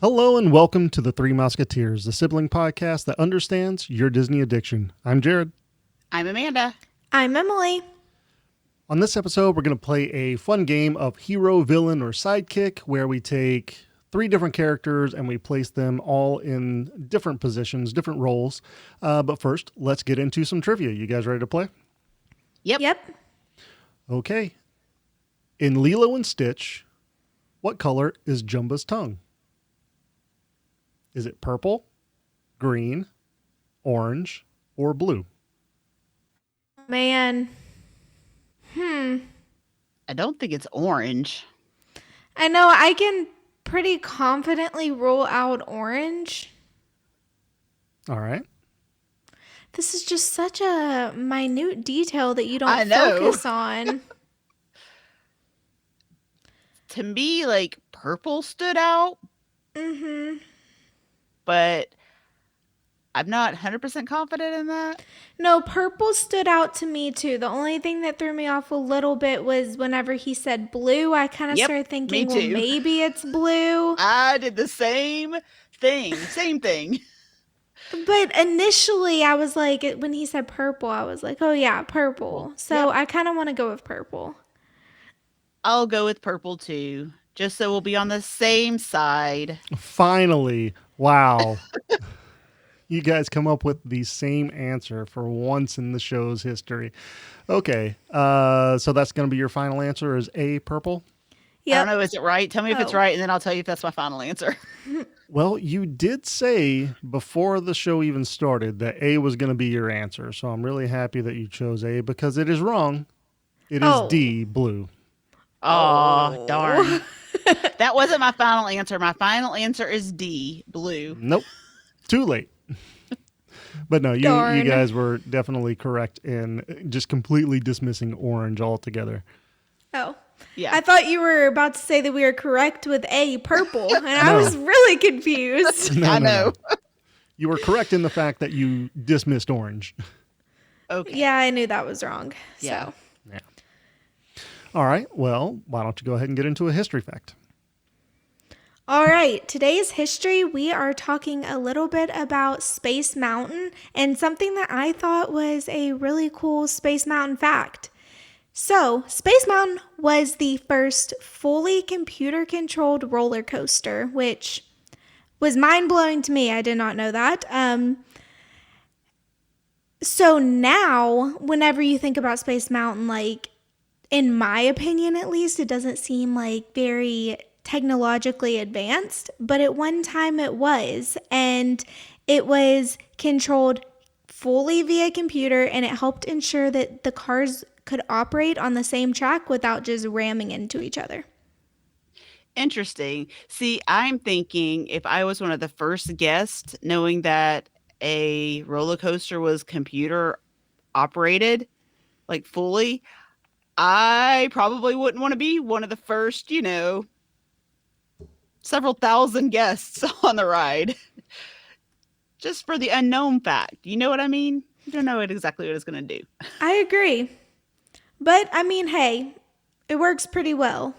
Hello and welcome to the Three Musketeers, the sibling podcast that understands your Disney addiction. I'm Jared. I'm Amanda. I'm Emily. On this episode, we're going to play a fun game of hero, villain, or sidekick where we take three different characters and we place them all in different positions, different roles. But first, let's get into some trivia. You guys ready to play? Yep. Okay. In Lilo and Stitch, what color is Jumba's tongue? Is it purple, green, orange, or blue? Man. I don't think it's orange. I know I can pretty confidently rule out orange. All right. This is just such a minute detail that you I don't know. focus on. To me, like, purple stood out, Mm-hmm. but I'm not 100% confident in that. No, purple stood out to me too. The only thing that threw me off a little bit was whenever he said blue, I kind of Yep, started thinking, me well, too. maybe it's blue. I did the same thing. But initially, I was like, when he said purple, I was like, oh yeah, purple. So Yep. I kind of want to go with purple. I'll go with purple too, just so we'll be on the same side. Finally. Wow. You guys come up with the same answer for once in the show's history. Okay. So that's going to be your final answer is A, purple? I Yep. don't know, is it right? Tell me if it's Oh. right, and then I'll tell you if that's my final answer. Well, you did say before the show even started that A was going to be your answer. So I'm really happy that you chose A because it is wrong. It is Oh. D, blue. Oh, darn. That wasn't my final answer. My final answer is D, blue. Nope. Too late. But no, you Darn. guys were definitely correct in just completely dismissing orange altogether. Oh. Yeah. I thought you were about to say that we were correct with A, purple, and I No. was really confused. No, I no, know. no. You were correct in the fact that you dismissed orange. Okay. Yeah, I knew that was wrong. Yeah. So. Yeah. All right. Well, why don't you go ahead and get into a history fact? All right, today's history, we are talking a little bit about Space Mountain and something that I thought was a really cool Space Mountain fact. So, Space Mountain was the first fully computer-controlled roller coaster, which was mind-blowing to me. I did not know that. So now, whenever you think about Space Mountain, like, in my opinion at least, it doesn't seem like very technologically advanced, but at one time it was, and it was controlled fully via computer, and it helped ensure that the cars could operate on the same track without just ramming into each other. Interesting. See, I'm thinking if I was one of the first guests, knowing that a roller coaster was computer operated, like fully, I probably wouldn't want to be one of the first, several thousand guests on the ride. Just for the unknown fact. You know what I mean? You don't know exactly what it's going to do. I agree. But, I mean, hey, it works pretty well,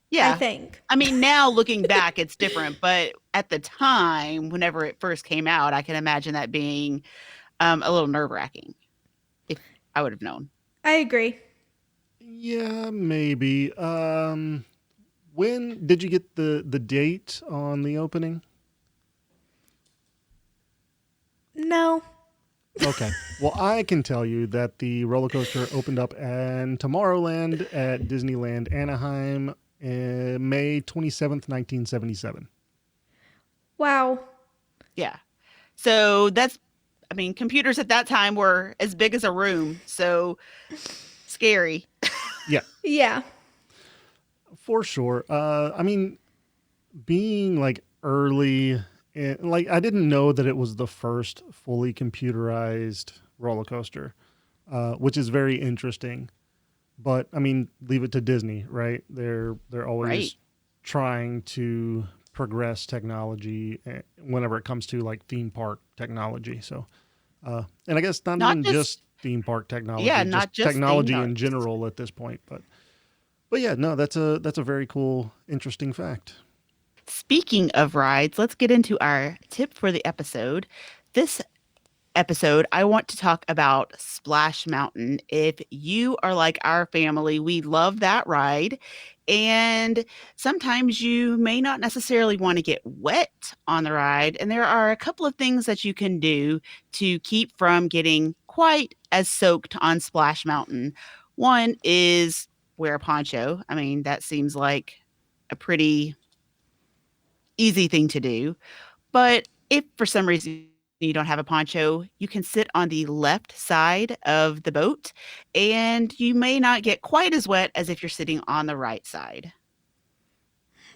Yeah. I think. I mean, now looking back, it's different. But at the time, whenever it first came out, I can imagine that being a little nerve-wracking. If I would have known. I agree. Yeah, maybe. When did you get the date on the opening? No. Okay. Well, I can tell you that the roller coaster opened up in Tomorrowland at Disneyland Anaheim May 27th, 1977. Wow. Yeah. So computers at that time were as big as a room. So scary. Yeah, Yeah. for sure. Being like early, I didn't know that it was the first fully computerized roller coaster, which is very interesting. But leave it to Disney, right? They're always Right. trying to progress technology whenever it comes to like theme park technology. So, and I guess not Not even just- just theme park technology, Yeah, not just theme technology in parks. general at this point. But yeah, no, that's a very cool, interesting fact. Speaking of rides, let's get into our tip for the episode. This episode, I want to talk about Splash Mountain. If you are like our family, we love that ride. And sometimes you may not necessarily want to get wet on the ride. And there are a couple of things that you can do to keep from getting quite as soaked on Splash Mountain. One is wear a poncho. I mean, that seems like a pretty easy thing to do. But if for some reason you don't have a poncho, you can sit on the left side of the boat and you may not get quite as wet as if you're sitting on the right side.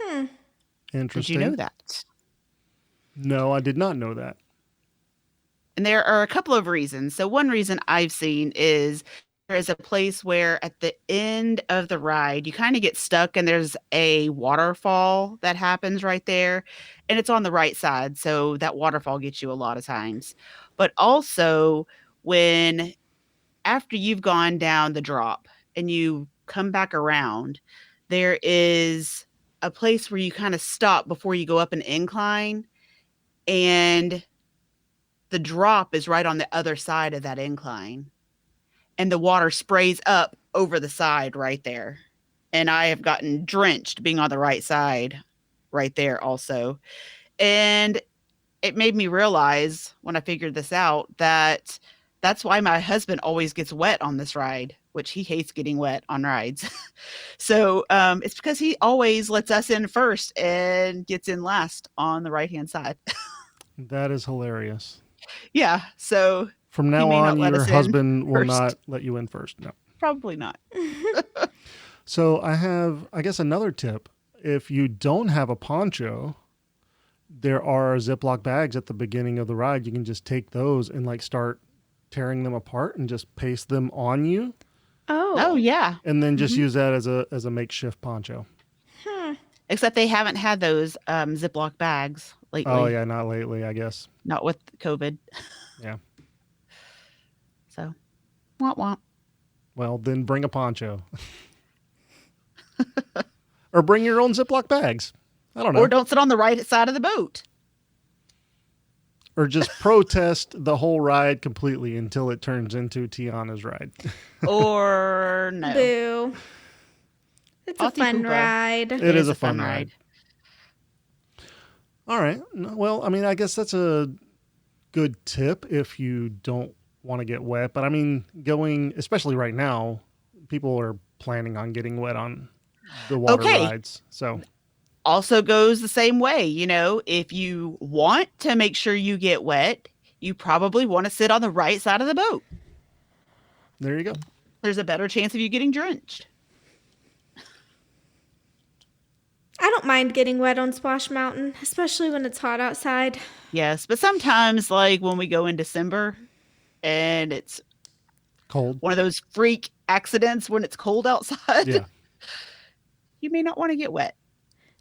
Did you Interesting. know that? No, I did not know that. And there are a couple of reasons. So one reason I've seen is there is a place where at the end of the ride, you kind of get stuck and there's a waterfall that happens right there. And it's on the right side. So that waterfall gets you a lot of times. But also, when after you've gone down the drop and you come back around, there is a place where you kind of stop before you go up an incline. And the drop is right on the other side of that incline. And the water sprays up over the side right there. And I have gotten drenched being on the right side right there also. And it made me realize when I figured this out that that's why my husband always gets wet on this ride, which he hates getting wet on rides. So it's because he always lets us in first and gets in last on the right-hand side. That is hilarious. Yeah. So From he now may not on, let your us in husband will first. not let you in first. No. Probably not. So I have, I guess, another tip. If you don't have a poncho, there are Ziploc bags at the beginning of the ride. You can just take those and like start tearing them apart and just paste them on you, Oh, yeah. and then just use that as a makeshift poncho. Except they haven't had those Ziploc bags lately. Oh yeah, not lately, I guess. Not with COVID. Yeah. So, womp womp. Well, then bring a poncho, or bring your own Ziploc bags. I don't know. Or don't sit on the right side of the boat. Or just protest the whole ride completely until it turns into Tiana's ride. Or no. Boo. It's a Auntie fun Poopa. ride. It is a fun ride. All right. Well, I mean, I guess that's a good tip if you don't want to get wet. But I mean, going, especially right now, people are planning on getting wet on the water rides. So Also goes the same way. You know, if you want to make sure you get wet, you probably want to sit on the right side of the boat. there you go. There's a better chance of you getting drenched. I don't mind getting wet on Splash Mountain, especially when it's hot outside. Yes, but sometimes, like when we go in December and it's Cold. one of those freak accidents when it's cold outside, Yeah. you may not want to get wet.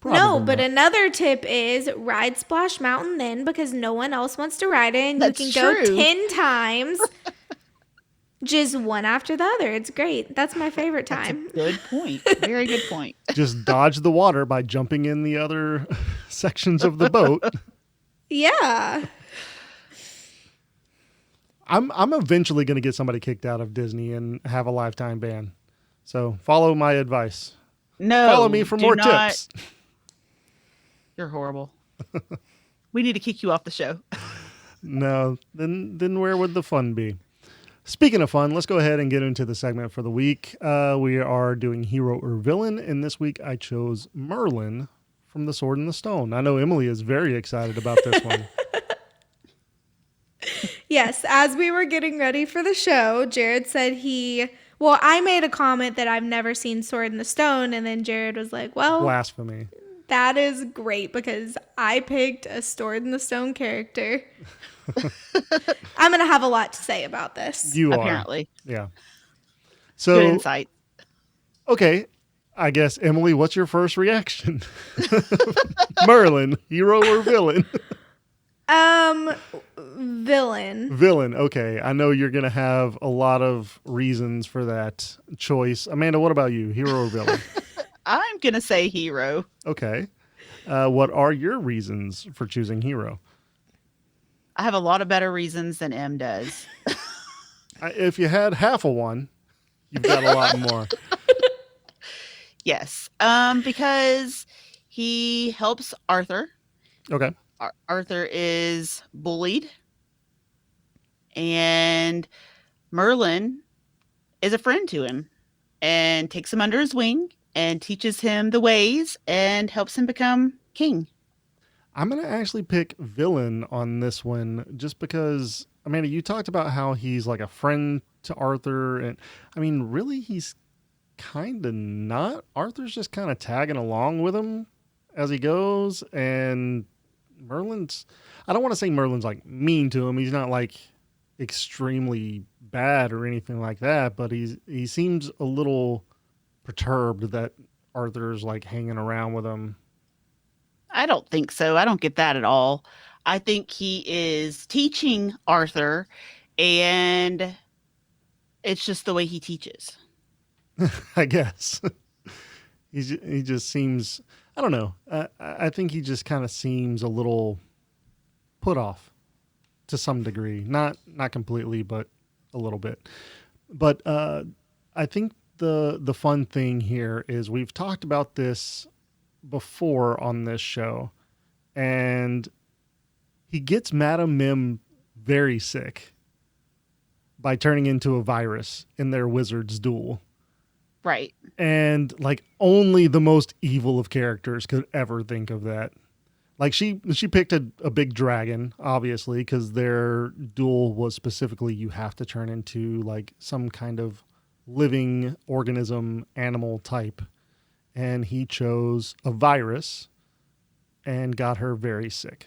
No, Probably but not. another tip is ride Splash Mountain then because no one else wants to ride it and That's you can true. go 10 times. Just one after the other. It's great. That's my favorite time. Good point. Very good point. Just dodge the water by jumping in the other sections of the boat. Yeah. I'm eventually going to get somebody kicked out of Disney and have a lifetime ban. So follow my advice. No. Follow me for do more not- tips. You're horrible. We need to kick you off the show. No, then where would the fun be? Speaking of fun, let's go ahead and get into the segment for the week. We are doing hero or villain, and this week I chose Merlin from The Sword and the Stone. I know Emily is very excited about this one. Yes, as we were getting ready for the show, Jared said I made a comment that I've never seen Sword in the Stone, and then Jared was like, well, Blasphemy. that is great because I picked a Sword in the Stone character. I'm going to have a lot to say about this. You are. Apparently. Yeah. Good So, insight. okay, I guess, Emily, what's your first reaction? Merlin, hero or villain? Villain. Villain, okay. I know you're going to have a lot of reasons for that choice. Amanda, what about you? Hero or villain? I'm going to say hero. Okay. What are your reasons for choosing hero? I have a lot of better reasons than M does. If you had half a one, you've got a lot more. Yes. Because he helps Arthur. Okay. Arthur is bullied, and Merlin is a friend to him and takes him under his wing and teaches him the ways and helps him become king. I'm going to actually pick villain on this one just because, Amanda, you talked about how he's like a friend to Arthur. And I mean, really, he's kind of not. Arthur's just kind of tagging along with him as he goes. And Merlin's, I don't want to say Merlin's like mean to him. He's not like extremely bad or anything like that, but he seems a little perturbed that Arthur's like hanging around with him. I don't think so. I don't get that at all. I think he is teaching Arthur, and it's just the way he teaches. I guess. He just seems, I don't know. I think he just kind of seems a little put off to some degree. Not completely, but a little bit. But I think the fun thing here is we've talked about this before on this show, and he gets Madame Mim very sick by turning into a virus in their wizard's duel. Right. And like only the most evil of characters could ever think of that. Like she picked a big dragon, obviously, because their duel was specifically you have to turn into like some kind of living organism, animal type. And he chose a virus and got her very sick.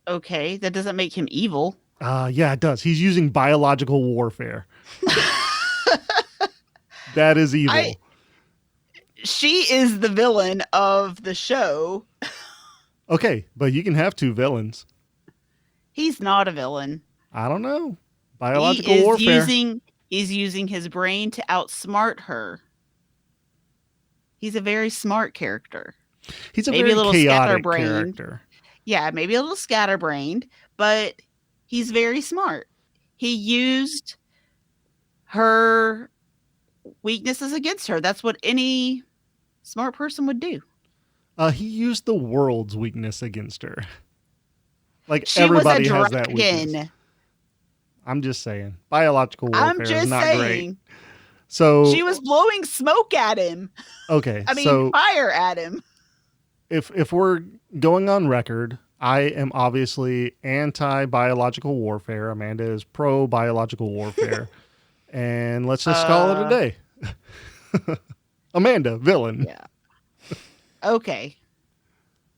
Okay, that doesn't make him evil. Yeah, it does. He's using biological warfare. That is evil. She is the villain of the show. Okay, but you can have two villains. He's not a villain. I don't know. Biological warfare. He's using his brain to outsmart her. He's a very smart character. He's maybe a little chaotic character. Yeah, maybe a little scatterbrained, but he's very smart. He used her weaknesses against her. That's what any smart person would do. He used the world's weakness against her. Like she everybody has that weakness. I'm just saying. Biological warfare is not great. So she was blowing smoke at him. Okay. I mean, fire at him. If we're going on record, I am obviously anti-biological warfare. Amanda is pro-biological warfare. And let's just call it a day. Amanda, villain. Yeah. Okay.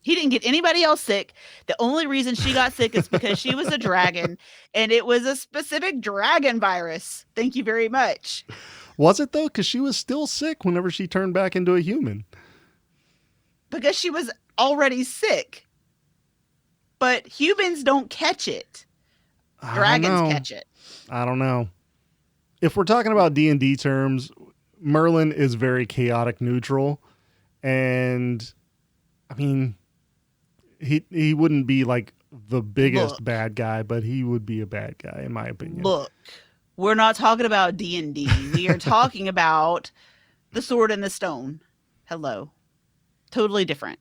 He didn't get anybody else sick. The only reason she got sick is because she was a dragon, and it was a specific dragon virus. Thank you very much. Was it, though? Because she was still sick whenever she turned back into a human. Because she was already sick. But humans don't catch it. Dragons catch it. I don't know. If we're talking about D&D terms, Merlin is very chaotic neutral. And, I mean, he wouldn't be like the biggest bad guy, but he would be a bad guy, in my opinion. Look, we're not talking about D&D. We are talking about the sword and the stone. Hello. Totally different.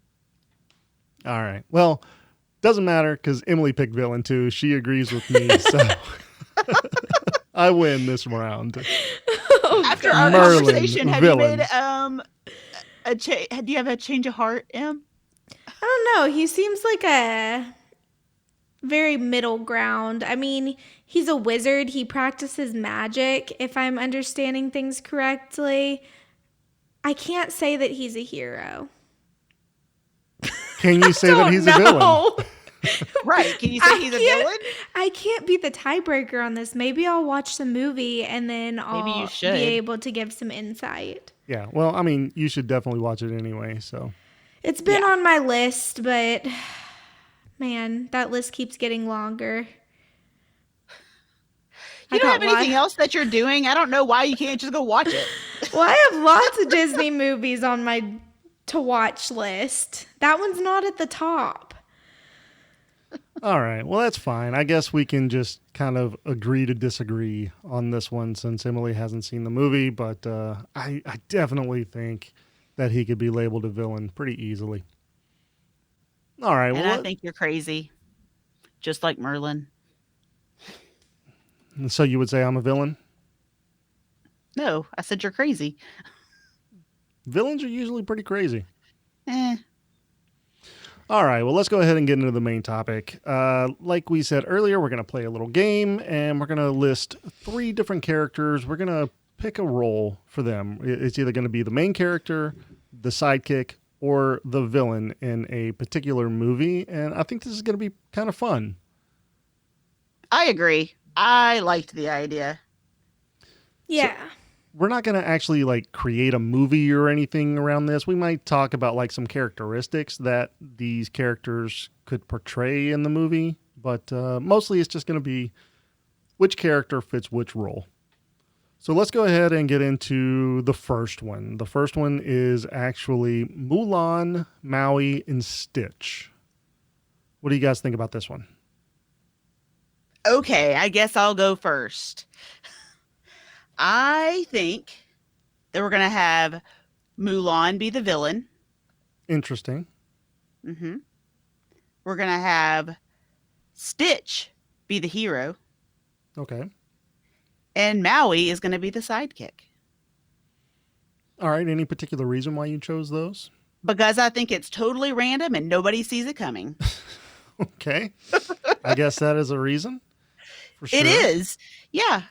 All right. Well, doesn't matter because Emily picked villain too. She agrees with me, so I win this round. After our conversation, have you made do you have a change of heart, Em? I don't know. He seems like a very middle ground. I mean, he's a wizard. He practices magic, if I'm understanding things correctly. I can't say that he's a hero. Can you say that he's a villain? Right. Can you say he's a villain? I can't be the tiebreaker on this. Maybe I'll watch the movie and then I'll be able to give some insight. Yeah. Well, I mean, you should definitely watch it anyway. So it's been on my list, but man, that list keeps getting longer. You don't have anything else that you're doing? I don't know why you can't just go watch it. Well, I have lots of Disney movies on my to watch list. That one's not at the top. All right. Well, that's fine. I guess we can just kind of agree to disagree on this one since Emily hasn't seen the movie. But I definitely think that he could be labeled a villain pretty easily. All right. And Well, I think you're crazy, just like Merlin. so you would say I'm a villain? No, I said you're crazy. Villains are usually pretty crazy. Eh. All right, well, let's go ahead and get into the main topic. Like we said earlier, we're going to play a little game and we're going to list 3 different characters. We're going to pick a role for them. It's either going to be the main character, the sidekick, or the villain in a particular movie. And I think this is going to be kind of fun. I agree. I liked the idea. Yeah. We're not going to actually like create a movie or anything around this. We might talk about like some characteristics that these characters could portray in the movie, but mostly it's just going to be which character fits which role. So let's go ahead and get into the first one. The first one is actually Mulan, Maui, and Stitch. What do you guys think about this one? Okay, I guess I'll go first. I think that we're going to have Mulan be the villain. Interesting. Mm-hmm. We're going to have Stitch be the hero. Okay. And Maui is going to be the sidekick. All right. Any particular reason why you chose those? Because I think it's totally random and nobody sees it coming. Okay. I guess that is a reason. For sure. It is. Yeah.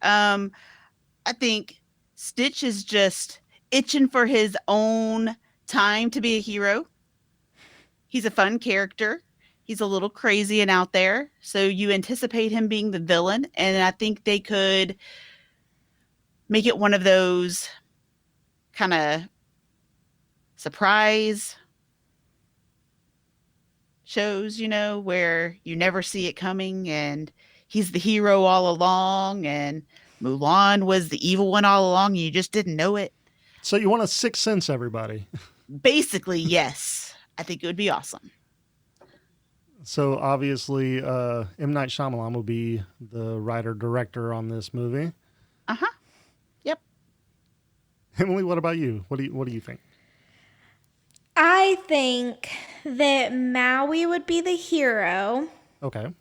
I think Stitch is just itching for his own time to be a hero. He's a fun character. He's a little crazy and out there. So you anticipate him being the villain. And I think they could make it one of those kind of surprise shows, where you never see it coming and he's the hero all along and Mulan was the evil one all along. And you just didn't know it. So you want a Sixth Sense, everybody. Basically, yes. I think it would be awesome. So obviously, M. Night Shyamalan will be the writer-director on this movie. Uh-huh. Yep. Emily, what about you? What do you think? I think that Maui would be the hero. Okay.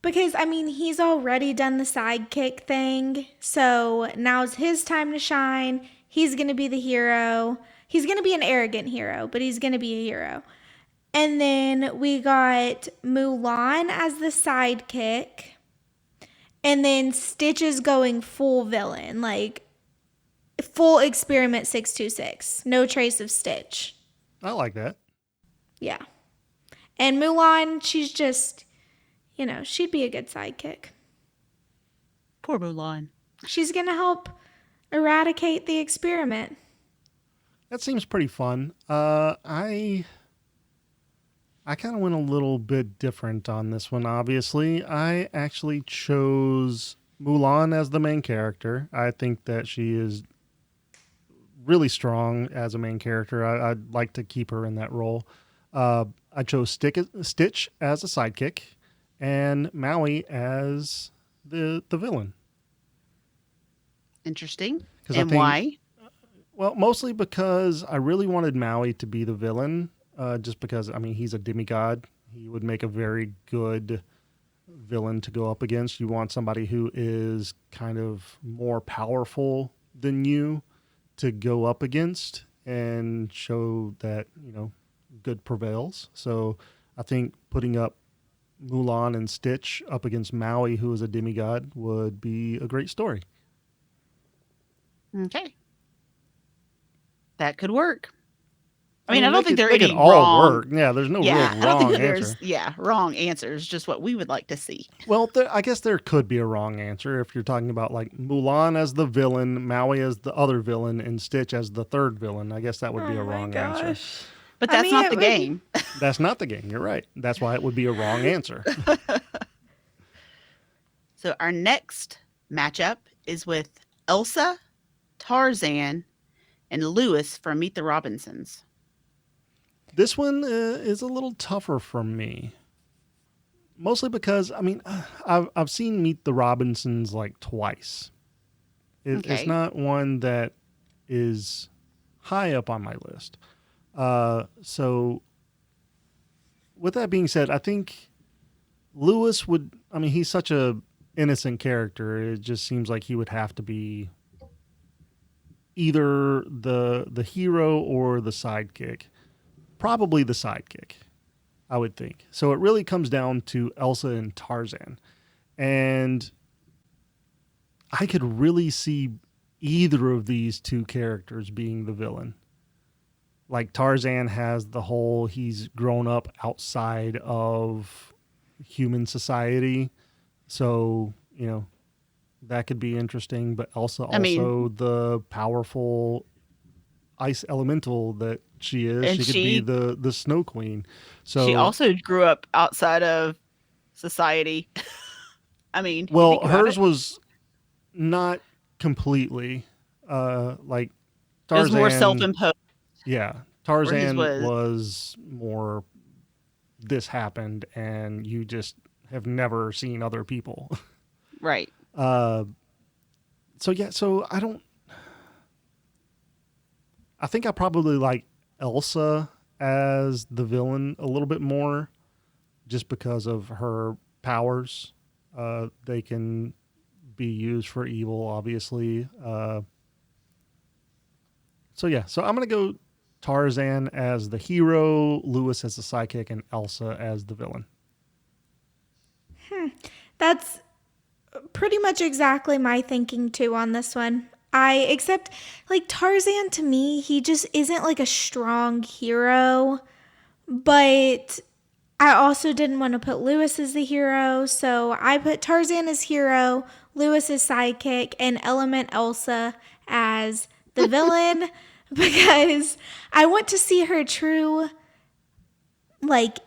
Because, I mean, he's already done the sidekick thing. So now's his time to shine. He's going to be the hero. He's going to be an arrogant hero, but he's going to be a hero. And then we got Mulan as the sidekick. And then Stitch is going full villain, like full Experiment 626. No trace of Stitch. I like that. Yeah. And Mulan, she's just, she'd be a good sidekick. Poor Mulan. She's going to help eradicate the experiment. That seems pretty fun. I kind of went a little bit different on this one, obviously. I actually chose Mulan as the main character. I think that she is really strong as a main character. I'd like to keep her in that role. I chose Stitch as a sidekick and Maui as the villain. Interesting. And why? Well, mostly because I really wanted Maui to be the villain. Just because, I mean, he's a demigod. He would make a very good villain to go up against. You want somebody who is kind of more powerful than you to go up against and show that, good prevails. So I think putting up Mulan and Stitch up against Maui, who is a demigod, would be a great story. Okay. That could work. I mean, I don't think there are any all wrong. Work. Yeah, there's no real wrong answer. Wrong answers. Just what we would like to see. Well, I guess there could be a wrong answer if you're talking about like Mulan as the villain, Maui as the other villain, and Stitch as the third villain. I guess that would be a wrong answer. But that's not the game. That's not the game. You're right. That's why it would be a wrong answer. So our next matchup is with Elsa, Tarzan, and Lewis from Meet the Robinsons. This one is a little tougher for me. Mostly because, I mean, I've seen Meet the Robinsons like twice. It's Okay. not one that is high up on my list. So, with that being said, I think Lewis would. I mean, he's such a innocent character. It just seems like he would have to be either the hero or the sidekick. Probably the sidekick, I would think. So it really comes down to Elsa and Tarzan. And I could really see either of these two characters being the villain. Like Tarzan has the whole he's grown up outside of human society. So, that could be interesting, but Elsa I mean, also the powerful ice elemental that she is. and She could be she the snow queen. she So, also grew up outside of society. I mean, you well, think about hers it. was not completely like It was more Tarzan. self-imposed, Yeah, where his Tarzan was. was more this happened and you just have never seen other people. Right. uh so yeah, so I think I probably like Elsa as the villain a little bit more just because of her powers. They can be used for evil, obviously. So yeah, so I'm gonna go Tarzan as the hero, Lewis as the sidekick, and Elsa as the villain. That's pretty much exactly my thinking too on this one. Except like Tarzan to me, he just isn't like a strong hero, but I also didn't want to put Lewis as the hero, so I put Tarzan as hero, Lewis as sidekick, and Element Elsa as the villain because I want to see her true, like,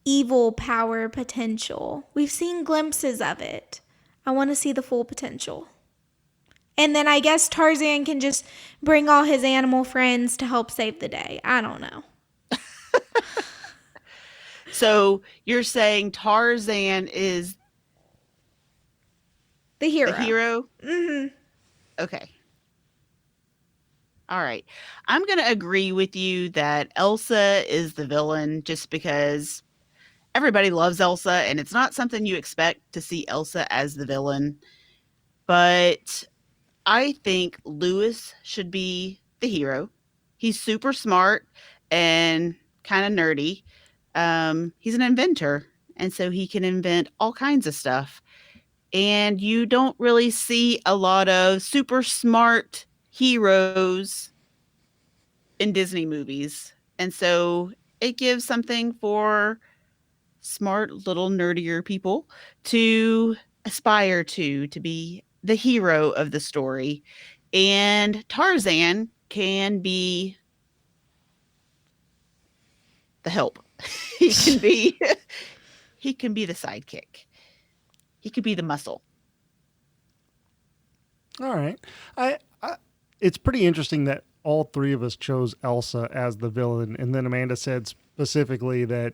evil power potential. We've seen glimpses of it. I want to see the full potential. And then I guess Tarzan can just bring all his animal friends to help save the day. I don't know. So you're saying Tarzan is The the hero. hero? Okay. All right. I'm going to agree with you that Elsa is the villain just because everybody loves Elsa and it's not something you expect to see Elsa as the villain. But I think Lewis should be the hero. He's super smart and kind of nerdy. He's an inventor, and so he can invent all kinds of stuff. And you don't really see a lot of super smart heroes in Disney movies. And so it gives something for smart little nerdier people to aspire to be the hero of the story. And Tarzan can be the help. he can be he can be the sidekick. He could be the muscle. All right. I it's pretty interesting that all three of us chose Elsa as the villain, and then Amanda said specifically that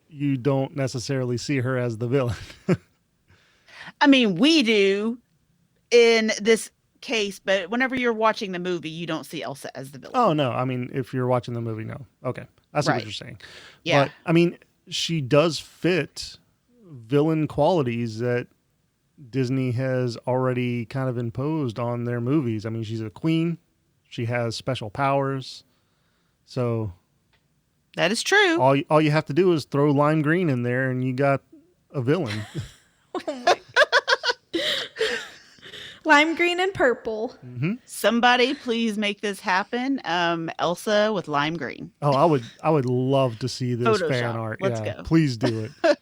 you don't necessarily see her as the villain. I mean, we do in this case, but whenever you're watching the movie, you don't see Elsa as the villain. Oh no, I mean if you're watching the movie, no. Okay, I see what Right. you're saying. Yeah. But I mean, she does fit villain qualities that Disney has already kind of imposed on their movies. I mean, she's a queen. She has special powers. So That is true. all you have to do is throw lime green in there, and you got a villain. Lime green and purple. Somebody please make this happen. Elsa with lime green. Oh, I would love to see this fan Photoshop. art. Let's Yeah, go. please do it.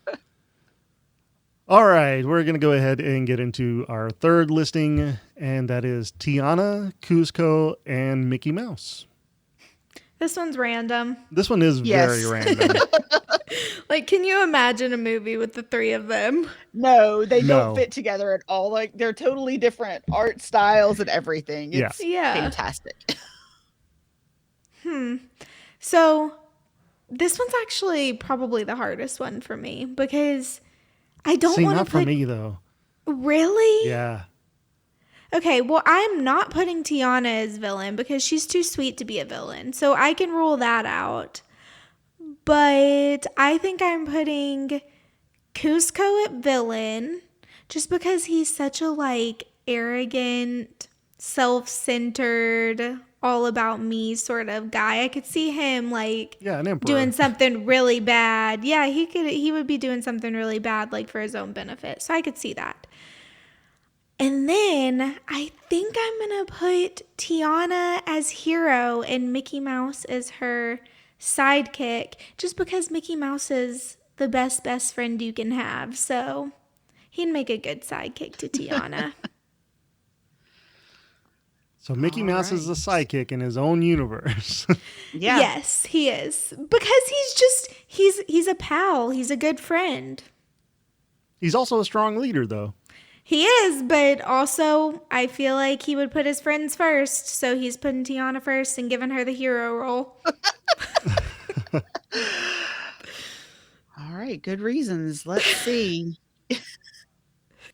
All right, we're going to go ahead and get into our third listing, and that is Tiana, Cusco, and Mickey Mouse. This one's random. This one is Yes. very random. Like, can you imagine a movie with the three of them? No, they No. don't fit together at all. Like they're totally different art styles and everything. Yeah. It's Yeah. fantastic. So, This one's actually probably the hardest one for me because I don't See, want to not for put. me though. Really? Yeah. Okay, well, I'm not putting Tiana as villain because she's too sweet to be a villain. So I can rule that out. But I think I'm putting Cusco at villain just because he's such a like arrogant, self-centered, all about me sort of guy. I could see him like Yeah, an doing emperor. something really bad. Yeah, he would be doing something really bad like for his own benefit. So I could see that. And then I think I'm going to put Tiana as hero and Mickey Mouse as her sidekick just because Mickey Mouse is the best friend you can have. So he'd make a good sidekick to Tiana. So Mickey All Mouse is the right. sidekick in his own universe. Yeah. Yes, he is. Because he's a pal. He's a good friend. He's also a strong leader, though. He is, but also I feel like he would put his friends first. So he's putting Tiana first and giving her the hero role. All right. Good reasons. Let's see.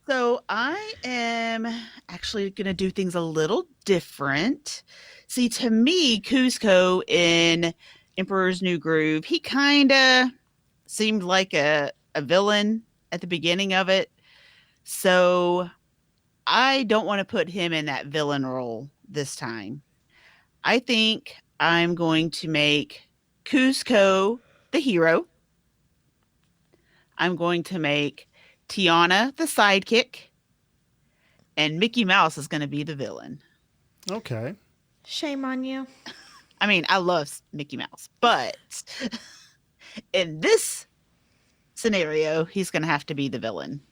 So I am actually going to do things a little different. See, to me, Cusco in Emperor's New Groove, he kind of seemed like a villain at the beginning of it. So I don't want to put him in that villain role this time. I think I'm going to make Cusco the hero. I'm going to make Tiana the sidekick, and Mickey Mouse is going to be the villain. Okay. Shame on you. I mean, I love Mickey Mouse, but in this scenario, he's going to have to be the villain.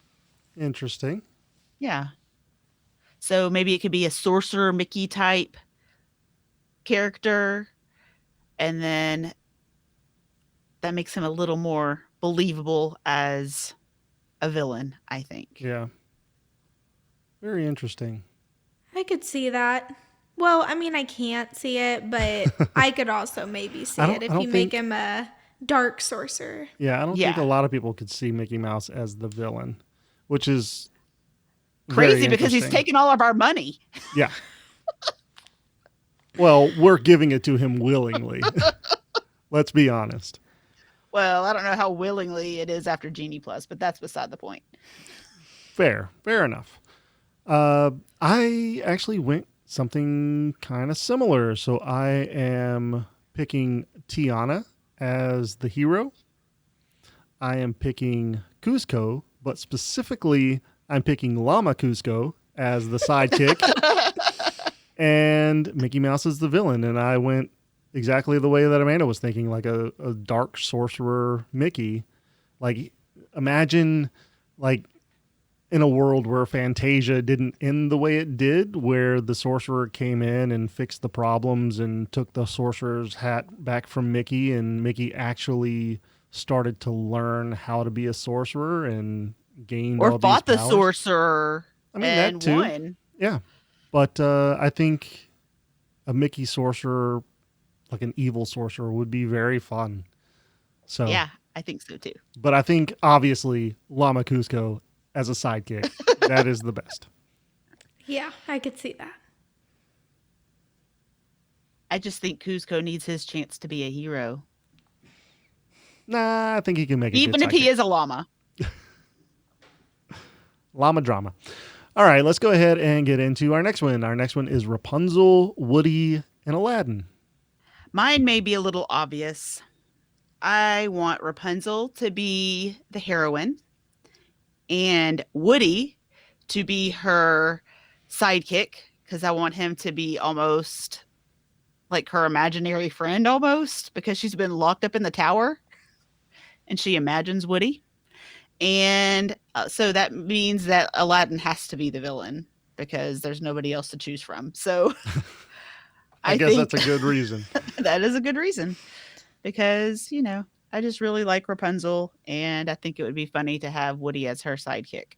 Interesting. Yeah. So maybe it could be a sorcerer Mickey type character, and then that makes him a little more believable as a villain, I think. Yeah. Very interesting. I could see that. Well, I mean, I can't see it, but I could also maybe see it if I you don't make think. him a dark sorcerer. Yeah, I don't think a Yeah. lot of people could see Mickey Mouse as the villain, which is very Crazy because he's interesting. taking all of our money. Yeah. Well, we're giving it to him willingly. Let's be honest. Well, I don't know how willingly it is after Genie Plus, but that's beside the point. Fair enough. I actually went something kind of similar. So I am picking Tiana as the hero. I am picking Cusco, but specifically, I'm picking Llama Cusco as the sidekick, and Mickey Mouse is the villain. And I went exactly the way that Amanda was thinking, like a dark sorcerer Mickey. Like, imagine, like, in a world where Fantasia didn't end the way it did, where the sorcerer came in and fixed the problems and took the sorcerer's hat back from Mickey, and Mickey actually started to learn how to be a sorcerer and gained Or all these fought the powers. sorcerer I mean, that and too. won. Yeah. But I think a Mickey sorcerer, like an evil sorcerer, would be very fun. So, Yeah, I think so too. but I think obviously Llama Cusco as a sidekick, that is the best. Yeah, I could see that. I just think Cusco needs his chance to be a hero, Nah, I think he can make a even good if he sidekick. is a llama. Llama drama. All right, let's go ahead and get into our next one. Our next one is Rapunzel, Woody, and Aladdin. Mine may be a little obvious. I want Rapunzel to be the heroine and Woody to be her sidekick because I want him to be almost like her imaginary friend almost because she's been locked up in the tower and she imagines Woody. And so that means that Aladdin has to be the villain because there's nobody else to choose from. So I I guess think that's a good reason. that is a good reason because, I just really like Rapunzel and I think it would be funny to have Woody as her sidekick.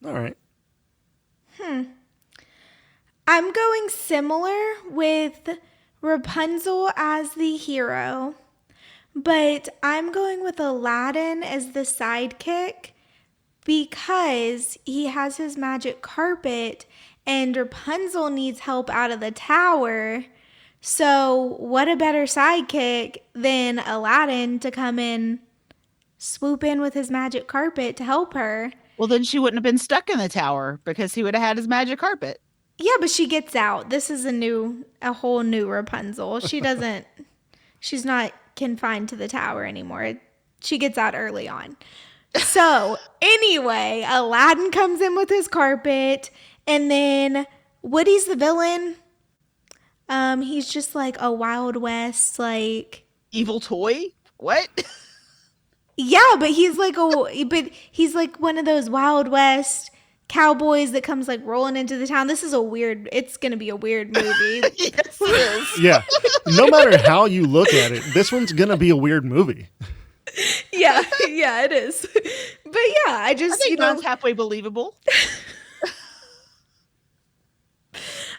All right. I'm going similar with Rapunzel as the hero, but I'm going with Aladdin as the sidekick because he has his magic carpet and Rapunzel needs help out of the tower. So, what a better sidekick than Aladdin to come in, swoop in with his magic carpet to help her. Well, then she wouldn't have been stuck in the tower because he would have had his magic carpet. Yeah, but she gets out. This is a whole new Rapunzel. She's not confined to the tower anymore. She gets out early on. So, anyway, Aladdin comes in with his carpet, and then Woody's the villain. He's just like a Wild West, like Evil toy? What? yeah, but he's like one of those Wild West cowboys that comes like rolling into the town. It's gonna be a weird movie. Yes, it is. Yeah. No matter how you look at it, this one's going to be a weird movie. Yeah, it is. But yeah, I think that's halfway believable.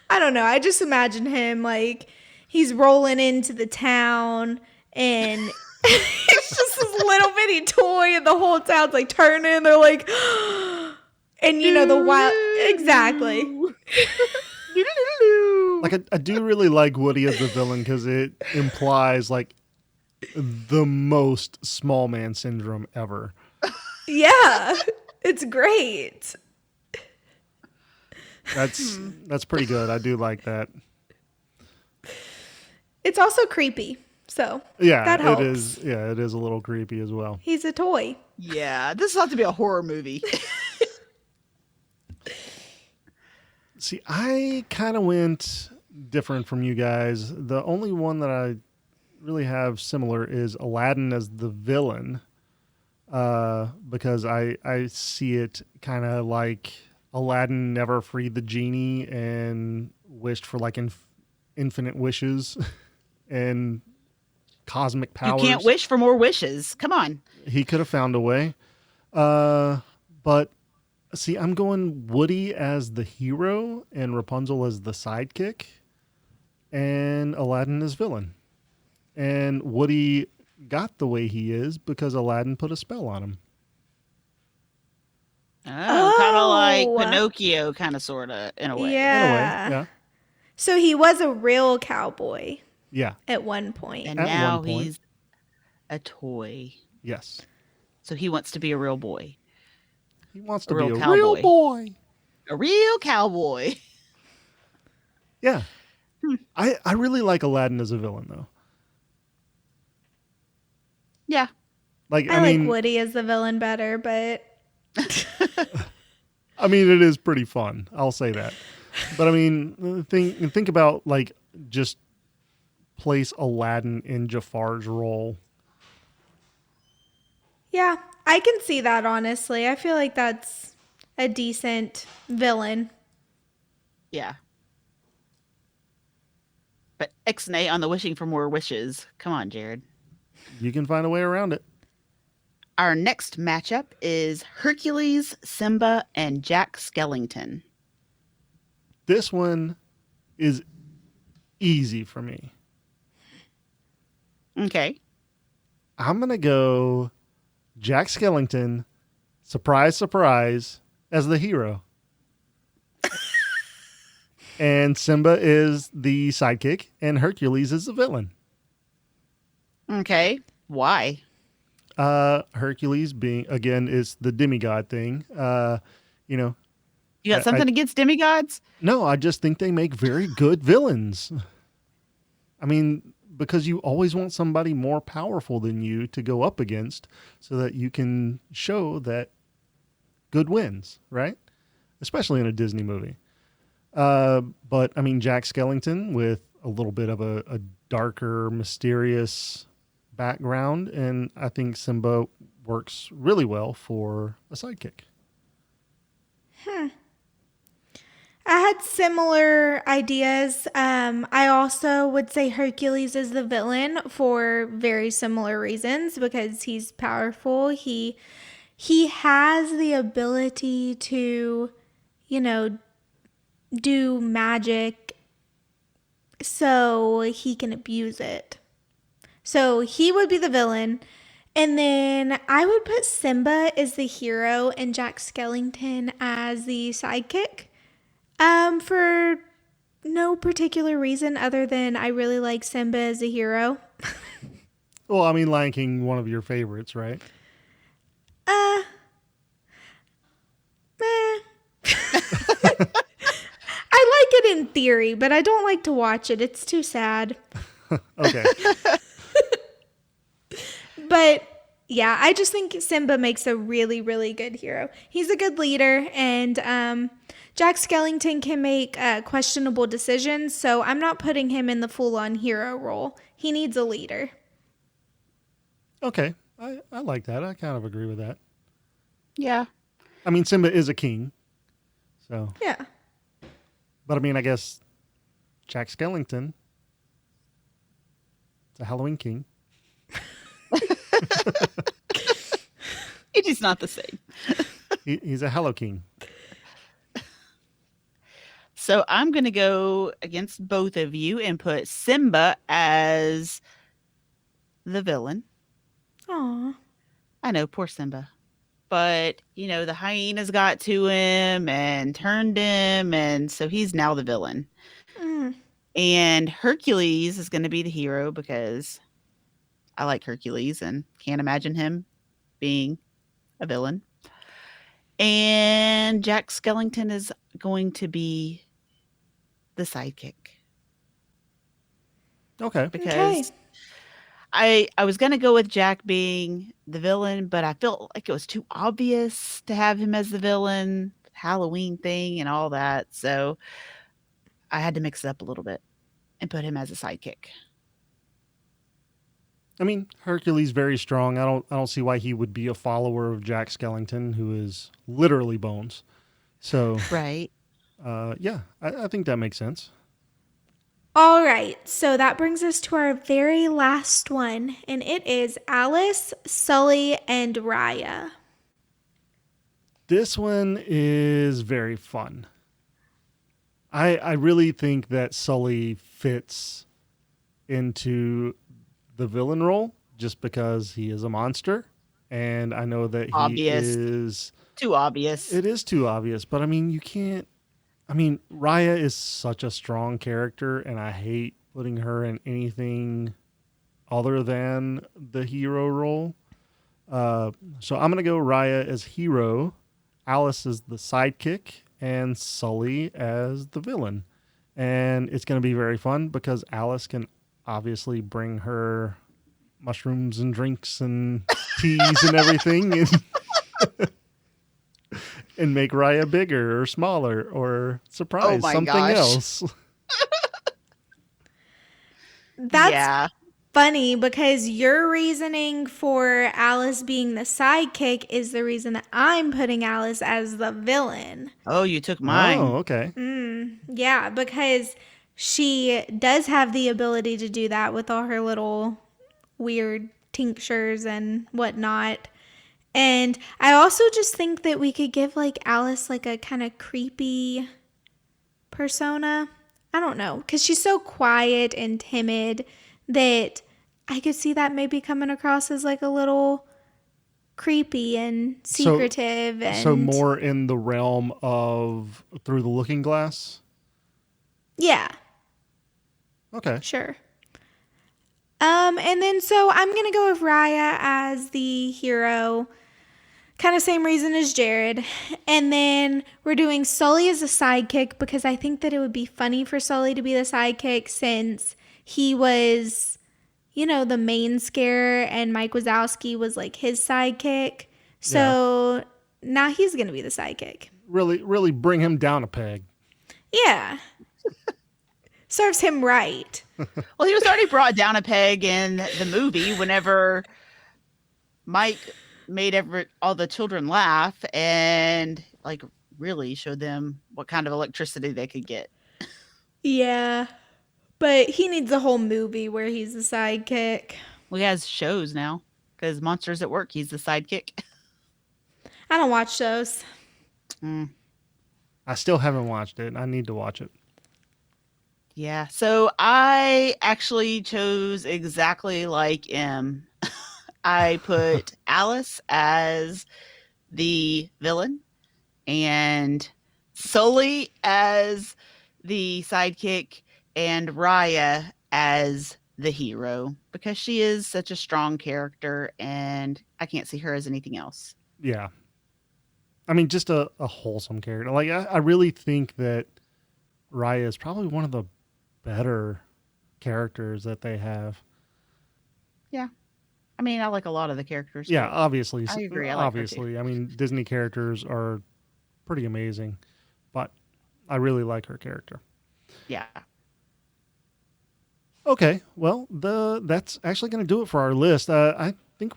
I don't know. I just imagine him like he's rolling into the town and it's just this little bitty toy and the whole town's like turning. They're like, and the wild, exactly. Like, I do really like Woody as the villain because it implies like the most small man syndrome ever. Yeah, it's great. That's pretty good. I do like that. It's also creepy. So Yeah, that helps. it is. Yeah, it is a little creepy as well. He's a toy. Yeah, this will have to be a horror movie. See, I kind of went different from you guys. The only one that I really have similar is Aladdin as the villain, because I see it kind of like Aladdin never freed the genie and wished for like infinite wishes and cosmic powers. You can't wish for more wishes. Come on. He could have found a way. But see, I'm going Woody as the hero and Rapunzel as the sidekick and Aladdin as villain. And Woody got the way he is because Aladdin put a spell on him. Oh, kind of like Pinocchio, kind of, sort of, in a way. Yeah. In a way, yeah. So he was a real cowboy. Yeah. At one point. And At now one point. he's a toy. Yes. So he wants to be a real boy. He wants to A be real a cowboy. real boy. A real cowboy. Yeah. I really like Aladdin as a villain, though. Yeah. Like I like Woody as the villain better, but I mean, it is pretty fun. I'll say that. But I mean, think about like just place Aladdin in Jafar's role. yeah, I can see that, honestly. I feel like that's a decent villain. Yeah. But Ixnay on the wishing for more wishes. Come on, Jared. You can find a way around it. Our next matchup is Hercules, Simba, and Jack Skellington. This one is easy for me. Okay. I'm going to go Jack Skellington, surprise, surprise, as the hero. And Simba is the sidekick, and Hercules is the villain. Okay. Why? Hercules being, again, is the demigod thing. You got something against demigods? No, I just think they make very good villains. I mean, because you always want somebody more powerful than you to go up against so that you can show that good wins, right? Especially in a Disney movie. But, I mean, Jack Skellington with a little bit of a darker, mysterious background, and I think Simba works really well for a sidekick. I had similar ideas. I also would say Hercules is the villain for very similar reasons because he's powerful. He has the ability to, do magic so he can abuse it. So he would be the villain. And then I would put Simba as the hero and Jack Skellington as the sidekick. For no particular reason other than I really like Simba as a hero. Well, I mean, Lion King, one of your favorites, right? Uh, meh. I like it in theory, but I don't like to watch it. It's too sad. Okay. But yeah, I just think Simba makes a really, really good hero. He's a good leader, and Jack Skellington can make questionable decisions, so I'm not putting him in the full-on hero role. He needs a leader. Okay. I like that. I kind of agree with that. Yeah. I mean, Simba is a king. So, Yeah. but I mean, I guess Jack Skellington, it's a Halloween king. It is not the same. He's a Hello King. So I'm going to go against both of you and put Simba as the villain. Aw. I know, poor Simba. But, the hyenas got to him and turned him, and so he's now the villain. Mm. And Hercules is going to be the hero because I like Hercules and can't imagine him being a villain. And Jack Skellington is going to be the sidekick. Okay. Because I was going to go with Jack being the villain, but I felt like it was too obvious to have him as the villain, Halloween thing and all that. So I had to mix it up a little bit and put him as a sidekick. I mean, Hercules very strong. I don't see why he would be a follower of Jack Skellington, who is literally bones. So, Right. yeah, I think that makes sense. All right, so that brings us to our very last one, and it is Alice, Sully, and Raya. This one is very fun. I really think that Sully fits into the villain role just because he is a monster. And I know that he is... Too obvious. It is too obvious, but I mean, you can't... I mean, Raya is such a strong character, and I hate putting her in anything other than the hero role. So I'm going to go Raya as hero, Alice as the sidekick, and Sully as the villain. And it's going to be very fun because Alice can obviously bring her mushrooms and drinks and teas and everything and make Raya bigger or smaller or surprise something else. That's funny because your reasoning for Alice being the sidekick is the reason that I'm putting Alice as the villain. Oh, you took mine. Oh, okay. Yeah, because she does have the ability to do that with all her little weird tinctures and whatnot. And I also just think that we could give like Alice like a kind of creepy persona. I don't know, because she's so quiet and timid that I could see that maybe coming across as like a little creepy and secretive. So more in the realm of Through the Looking Glass? Yeah. Okay. Sure. And then so I'm going to go with Raya as the hero. Kind of same reason as Jared. And then we're doing Sully as a sidekick because I think that it would be funny for Sully to be the sidekick since he was, the main scare and Mike Wazowski was like his sidekick. So now he's going to be the sidekick. Really, really bring him down a peg. Yeah. Serves him right. Well, he was already brought down a peg in the movie whenever Mike made all the children laugh and like really showed them what kind of electricity they could get. Yeah. But he needs a whole movie where he's the sidekick. Well, he has shows now because Monsters at Work, he's the sidekick. I don't watch those. I still haven't watched it. I need to watch it. Yeah. So I actually chose exactly like M. I put Alice as the villain and Sully as the sidekick and Raya as the hero because she is such a strong character and I can't see her as anything else. Yeah. I mean, just a wholesome character. Like, I really think that Raya is probably one of the better characters that they have. Yeah. I mean, I like a lot of the characters, Yeah, but obviously. I agree. I like her too. Obviously. I mean, Disney characters are pretty amazing, but I really like her character. Yeah. Okay, well, that's actually going to do it for our list. I think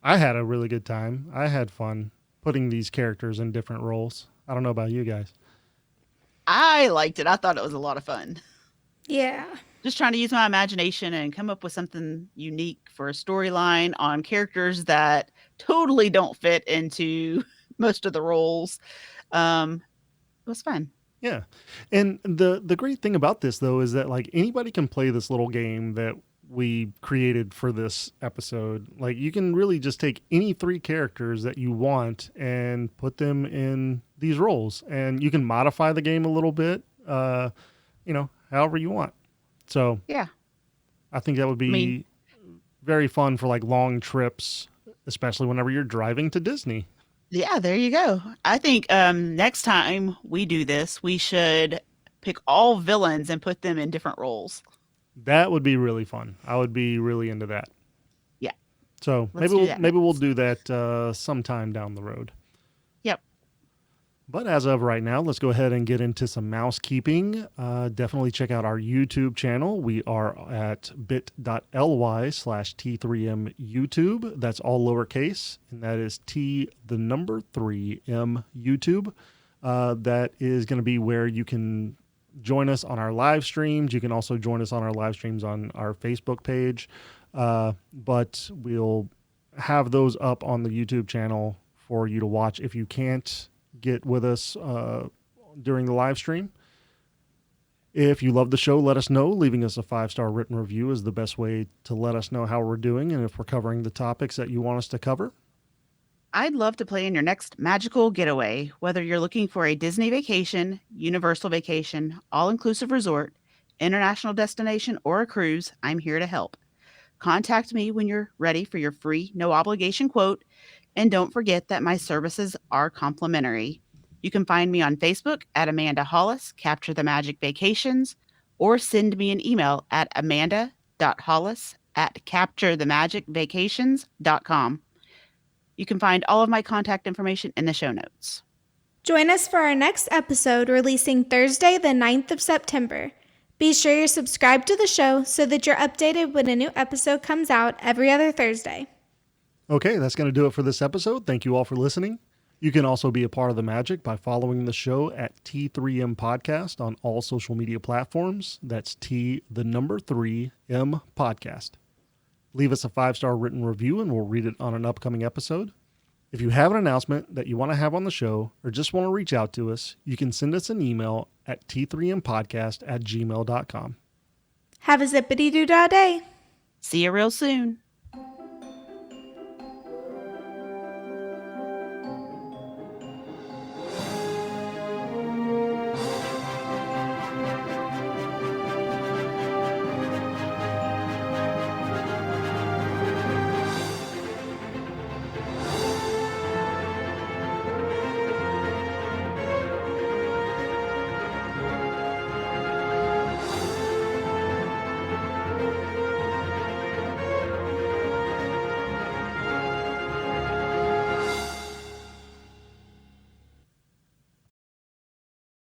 I had a really good time. I had fun putting these characters in different roles. I don't know about you guys. I liked it. I thought it was a lot of fun. Yeah. Just trying to use my imagination and come up with something unique for a storyline on characters that totally don't fit into most of the roles. It was fun. Yeah. And the great thing about this though is that like anybody can play this little game that we created for this episode. Like you can really just take any three characters that you want and put them in these roles and you can modify the game a little bit however you want. So, Yeah. I think that would I be mean, very fun for like long trips, especially whenever you're driving to Disney. yeah, there you go. I think next time we do this, we should pick all villains and put them in different roles. That would be really fun. I would be really into that. Yeah, So let's do that maybe we'll next. do that sometime down the road. Yep. But as of right now, let's go ahead and get into some mousekeeping. Definitely check out our YouTube channel. We are at bit.ly/T3M YouTube. That's all lowercase, and that is T3M YouTube. That is going to be where you can join us on our live streams. You can also join us on our live streams on our Facebook page. But we'll have those up on the YouTube channel for you to watch if you can't get with us during the live stream. If you love the show, let us know. Leaving us a 5-star written review is the best way to let us know how we're doing and if we're covering the topics that you want us to cover. I'd love to play in your next magical getaway, whether you're looking for a Disney vacation, Universal vacation, all-inclusive resort, international destination, or a cruise. I'm here to help. Contact me when you're ready for your free, no obligation quote. And don't forget that my services are complimentary. You can find me on Facebook at Amanda.hollis, Capture the Magic Vacations, or send me an email at amanda.hollis at capturethemagicvacations.com. You can find all of my contact information in the show notes. Join us for our next episode releasing Thursday, the 9th of September. Be sure you're subscribed to the show so that you're updated when a new episode comes out every other Thursday. Okay, that's going to do it for this episode. Thank you all for listening. You can also be a part of the magic by following the show at T3M Podcast on all social media platforms. That's T3M Podcast. Leave us a 5-star written review and we'll read it on an upcoming episode. If you have an announcement that you want to have on the show or just want to reach out to us, you can send us an email at t3mpodcast@gmail.com. Have a zippity-doo-dah day. See you real soon.